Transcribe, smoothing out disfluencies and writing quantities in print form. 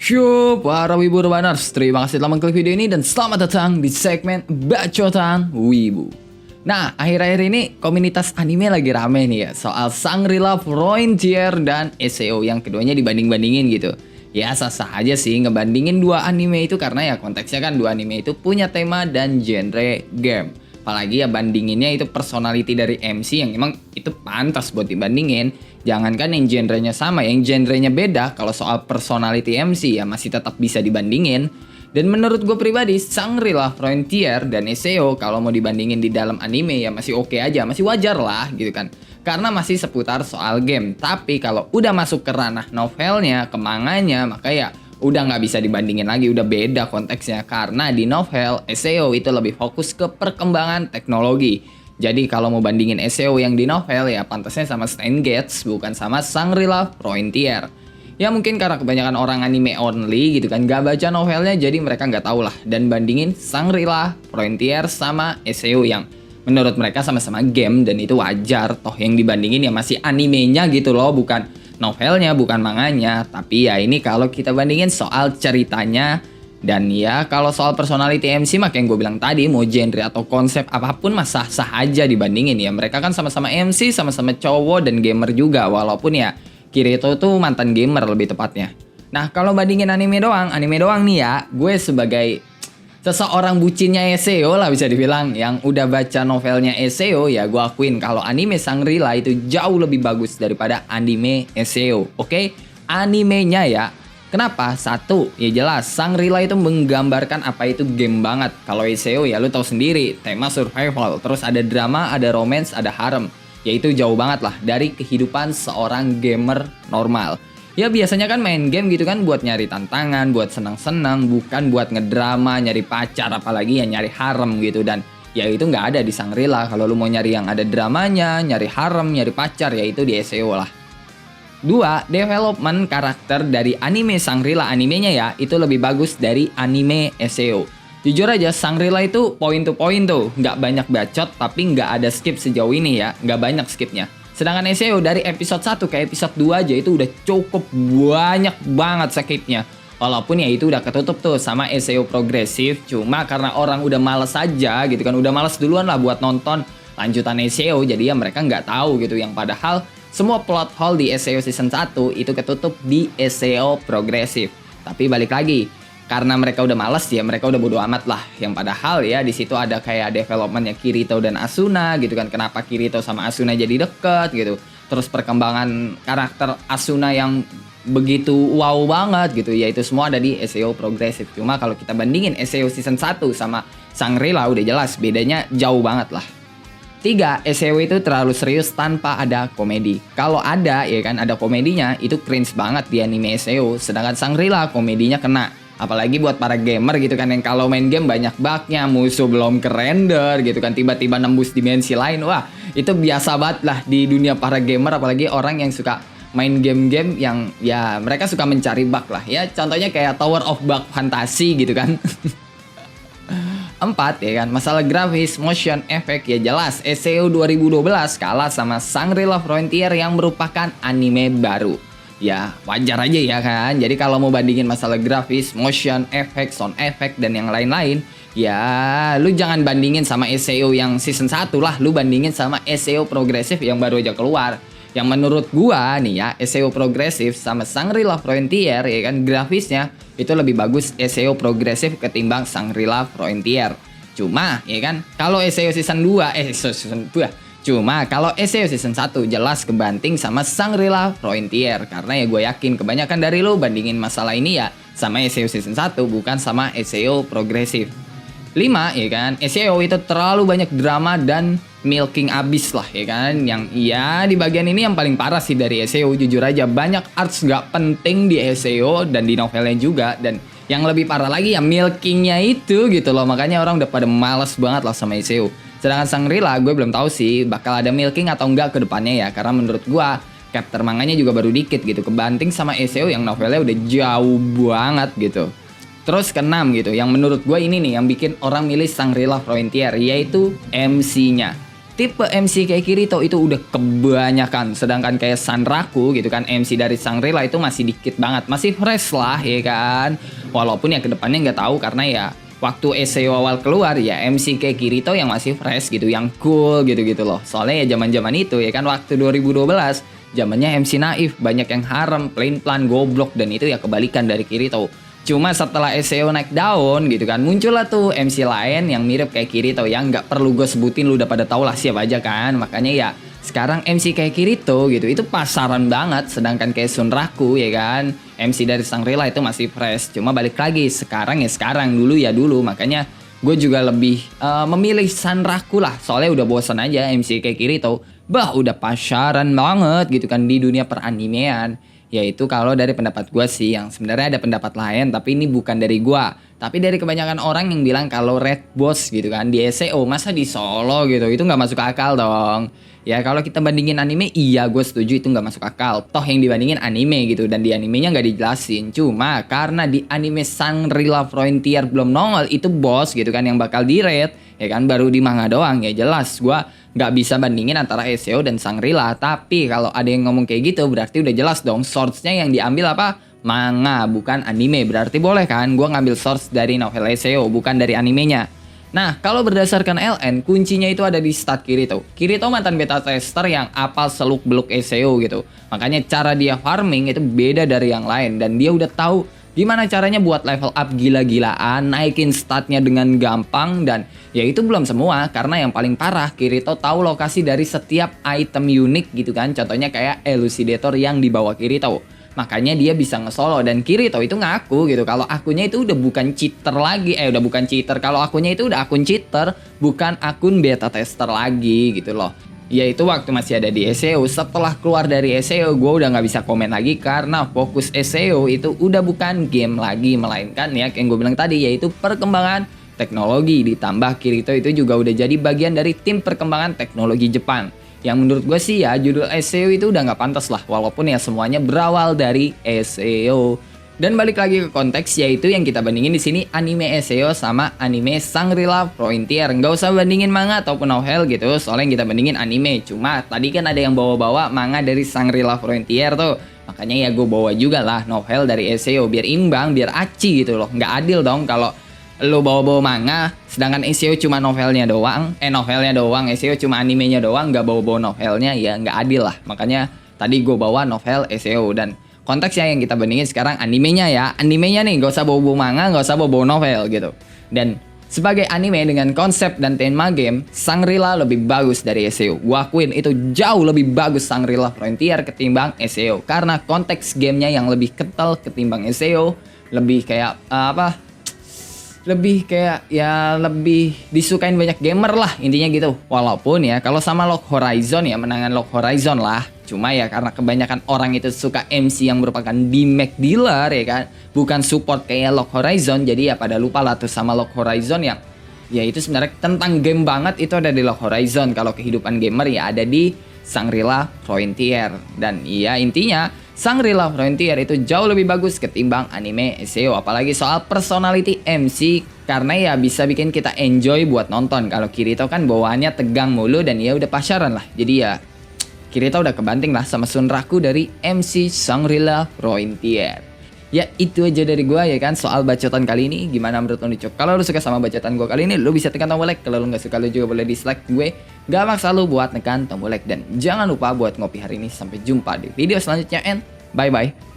Para wibu urbaners, terima kasih telah mengklik video ini dan selamat datang di segmen Bacotan Wibu. Nah, akhir-akhir ini komunitas anime lagi rame nih ya soal Shangri-La Frontier dan SAO yang keduanya dibanding-bandingin gitu. Ya sah-sah aja sih ngebandingin dua anime itu karena ya konteksnya kan dua anime itu punya tema dan genre game. Apalagi ya bandinginnya itu personality dari MC yang emang itu pantas buat dibandingin. Jangankan yang genrenya sama, yang genrenya beda, kalau soal personality MC ya masih tetap bisa dibandingin. Dan menurut gue pribadi, Shangri-La Frontier dan SAO kalau mau dibandingin di dalam anime ya masih oke aja, masih wajar lah gitu kan. Karena masih seputar soal game. Tapi kalau udah masuk ke ranah novelnya, ke manganya, maka ya udah nggak bisa dibandingin lagi, udah beda konteksnya. Karena di novel, SAO itu lebih fokus ke perkembangan teknologi. Jadi kalau mau bandingin SAO yang di novel ya pantasnya sama Steins Gate, bukan sama Shangri-La Frontier. Ya mungkin karena kebanyakan orang anime only gitu kan, gak baca novelnya jadi mereka nggak tahu lah. Dan bandingin Shangri-La Frontier sama SAO yang menurut mereka sama-sama game dan itu wajar. Toh yang dibandingin ya masih animenya gitu loh, bukan novelnya, bukan manganya. Tapi ya ini kalau kita bandingin soal ceritanya. Dan ya kalau soal personality MC mah kayak gue bilang tadi, mau genre atau konsep apapun mah sah-sah aja dibandingin ya. Mereka kan sama-sama MC, sama-sama cowok dan gamer juga. Walaupun ya Kirito tuh mantan gamer lebih tepatnya. Nah kalau bandingin anime doang nih ya, gue sebagai seseorang bucinnya SAO lah bisa dibilang, yang udah baca novelnya SAO ya gue akuin kalau anime Shangri-La itu jauh lebih bagus daripada anime SAO. Oke? Animenya ya. Kenapa? Satu, ya jelas Shangri-La itu menggambarkan apa itu game banget. Kalau SAO ya lu tahu sendiri, tema survival, terus ada drama, ada romance, ada harem. Ya itu jauh banget lah dari kehidupan seorang gamer normal. Ya biasanya kan main game gitu kan buat nyari tantangan, buat senang-senang, bukan buat ngedrama, nyari pacar, apalagi ya nyari harem gitu. Dan ya itu nggak ada di Shangri-La. Kalau lu mau nyari yang ada dramanya, nyari harem, nyari pacar, ya itu di SAO lah. 2. Development karakter dari anime Shangri-La animenya ya itu lebih bagus dari anime SAO. Jujur aja Shangri-La itu point to point tuh, nggak banyak bacot tapi nggak ada skip sejauh ini ya, nggak banyak skipnya. Sedangkan SAO dari episode 1 ke episode 2 aja itu udah cukup banyak banget skipnya. Walaupun ya itu udah ketutup tuh sama SAO progresif, cuma karena orang udah males aja gitu kan, udah males duluan lah buat nonton lanjutan SAO, jadi ya mereka nggak tahu gitu, yang padahal semua plot hole di SAO season 1 itu ketutup di SAO progresif. Tapi balik lagi, karena mereka udah malas ya, mereka udah bodo amat lah. Yang padahal ya di situ ada kayak developmentnya Kirito dan Asuna gitu kan. Kenapa Kirito sama Asuna jadi deket gitu. Terus perkembangan karakter Asuna yang begitu wow banget gitu. Ya itu semua ada di SAO progresif. Cuma kalau kita bandingin SAO season 1 sama Shangri-La udah jelas bedanya jauh banget lah. 3. SAO itu terlalu serius tanpa ada komedi. Kalau ada ya kan ada komedinya itu cringe banget di anime SAO. Sedangkan Shangri-La komedinya kena. Apalagi buat para gamer gitu kan yang kalau main game banyak bugnya, musuh belum ke-render gitu kan, tiba-tiba nembus dimensi lain. Wah itu biasa banget lah di dunia para gamer, apalagi orang yang suka main game-game yang ya mereka suka mencari bug lah. Ya contohnya kayak Tower of Bug Fantasy gitu kan. 4 ya kan, masalah grafis, motion effect ya jelas SAO 2012 kalah sama Shangri-La Frontier yang merupakan anime baru. Ya wajar aja ya kan. Jadi kalau mau bandingin masalah grafis, motion effect, sound effect dan yang lain-lain, ya lu jangan bandingin sama SAO yang season 1 lah, lu bandingin sama SAO progresif yang baru aja keluar. Yang menurut gua nih ya, SAO progresif sama Shangri-La Frontier ya kan grafisnya itu lebih bagus SAO progresif ketimbang Shangri-La Frontier. Cuma ya kan kalau SAO season 2 Cuma kalau SAO season 1 jelas kebanting sama Shangri-La Frontier. Karena ya gue yakin kebanyakan dari lo bandingin masalah ini ya sama SAO season 1 bukan sama SAO progresif. 5 ya kan, SAO itu terlalu banyak drama dan milking abis lah ya kan. Yang ya di bagian ini yang paling parah sih dari SAO, jujur aja banyak arts gak penting di SAO dan di novelnya juga. Dan yang lebih parah lagi ya milkingnya itu gitu loh. Makanya orang udah pada males banget lah sama SAO. Sedangkan Shangri-La gue belum tahu sih bakal ada milking atau enggak ke depannya ya. Karena menurut gue chapter manganya juga baru dikit gitu, kebanting sama SAO yang novelnya udah jauh banget gitu. Terus ke-6 gitu, yang menurut gue ini nih yang bikin orang milih Shangri-La Frontier, yaitu MC-nya. tipe MC kayak Kirito itu udah kebanyakan. Sedangkan kayak Sanraku gitu kan, MC dari Shangri-La itu masih dikit banget. Masih fresh lah ya kan. Walaupun ya kedepannya nggak tahu karena ya waktu SEO awal keluar ya MC kayak Kirito yang masih fresh gitu, yang cool gitu-gitu loh. Soalnya ya zaman-zaman itu ya kan waktu 2012 zamannya MC Naif, banyak yang harem, plain-plan, goblok, dan itu ya kebalikan dari Kirito. Cuma setelah SEO naik daun gitu kan, muncullah tuh MC lain yang mirip kayak Kirito yang nggak perlu gue sebutin, lu udah pada tau lah siapa aja kan. Makanya ya sekarang MC kayak Kirito gitu itu pasaran banget, sedangkan kayak Sunraku ya kan MC dari Shangri-La itu masih fresh. Cuma balik lagi sekarang ya sekarang, dulu ya dulu. Makanya gue juga lebih memilih Sanraku lah, soalnya udah bosan aja MC kayak Kirito. Bah udah pasaran banget gitu kan di dunia peranimean. Yaitu kalau dari pendapat gue sih, yang sebenarnya ada pendapat lain tapi ini bukan dari gue, tapi dari kebanyakan orang yang bilang kalau Red Boss gitu kan di SEO masa di solo gitu, itu nggak masuk akal dong. Ya kalau kita bandingin anime, iya gue setuju itu nggak masuk akal. Toh yang dibandingin anime gitu, dan di animenya nggak dijelasin. Cuma karena di anime Shangri-La Frontier belum nongol itu boss gitu kan yang bakal di-rate, ya kan baru di manga doang, ya jelas gue nggak bisa bandingin antara SEO dan Shangri-La. Tapi kalau ada yang ngomong kayak gitu berarti udah jelas dong source-nya yang diambil apa? Manga, bukan anime. Berarti boleh kan gue ngambil source dari novel SEO, bukan dari animenya. Nah, kalau berdasarkan LN, kuncinya itu ada di stat Kirito. Kirito mantan beta tester yang apal seluk-beluk SEO gitu. Makanya cara dia farming itu beda dari yang lain. Dan dia udah tahu gimana caranya buat level up gila-gilaan, naikin statnya dengan gampang. Dan ya itu belum semua, karena yang paling parah, Kirito tahu lokasi dari setiap item unik gitu kan. Contohnya kayak Elucidator yang dibawa Kirito. Makanya dia bisa nge-solo, dan Kirito itu ngaku gitu kalau akunnya itu udah bukan cheater lagi. Udah bukan cheater. Kalau akunnya itu udah akun cheater, bukan akun beta tester lagi gitu loh. Yaitu waktu masih ada di SEO. Setelah keluar dari SEO, gue udah nggak bisa komen lagi karena fokus SEO itu udah bukan game lagi, melainkan ya yang gue bilang tadi, yaitu perkembangan teknologi. Ditambah Kirito itu juga udah jadi bagian dari tim perkembangan teknologi Jepang. Yang menurut gue sih ya judul SEO itu udah nggak pantas lah, walaupun ya semuanya berawal dari SEO. Dan balik lagi ke konteks, yaitu yang kita bandingin di sini anime SEO sama anime Shangri-La Frontier. Nggak usah bandingin manga ataupun novel gitu, soalnya yang kita bandingin anime. Cuma tadi kan ada yang bawa-bawa manga dari Shangri-La Frontier tuh, makanya ya gue bawa juga lah novel dari SEO biar imbang, biar aci gitu loh. Nggak adil dong kalau lo bawa-bawa manga, sedangkan SEO cuma novelnya doang, SEO cuma animenya doang, nggak bawa-bawa novelnya, ya nggak adil lah. Makanya tadi gue bawa novel SEO, dan konteksnya yang kita bandingin sekarang animenya ya, animenya nih nggak usah bawa-bawa manga, nggak usah bawa-bawa novel gitu. Dan sebagai anime dengan konsep dan tema game, Shangri-La lebih bagus dari SEO. Gue akuin itu jauh lebih bagus Shangri-La Frontier ketimbang SEO, karena konteks gamenya yang lebih kental ketimbang SEO, lebih kayak lebih kayak ya lebih disukain banyak gamer lah intinya gitu. Walaupun ya kalau sama Log Horizon ya menangan Log Horizon lah. Cuma ya karena kebanyakan orang itu suka MC yang merupakan DMAX dealer ya kan, bukan support kayak Log Horizon, jadi ya pada lupa lah tuh sama Log Horizon yang ya itu sebenarnya tentang game banget, itu ada di Log Horizon. Kalau kehidupan gamer ya ada di Shangri-La Frontier. Dan iya intinya Shangri-La Frontier itu jauh lebih bagus ketimbang anime SEO, apalagi soal personality MC, karena ya bisa bikin kita enjoy buat nonton. Kalau Kirito kan bawaannya tegang mulu dan ya udah pasaran lah. Jadi ya Kirito udah kebanting lah sama Sunraku dari MC Shangri-La Frontier. Ya itu aja dari gua ya kan soal bacotan kali ini. Gimana menurut lo nih Cok? Kalau lo suka sama bacotan gua kali ini, lo bisa tekan tombol like. Kalau lo gak suka, lo juga boleh dislike. Gue gak maksa lo buat tekan tombol like. Dan jangan lupa buat ngopi hari ini. Sampai jumpa di video selanjutnya and bye bye.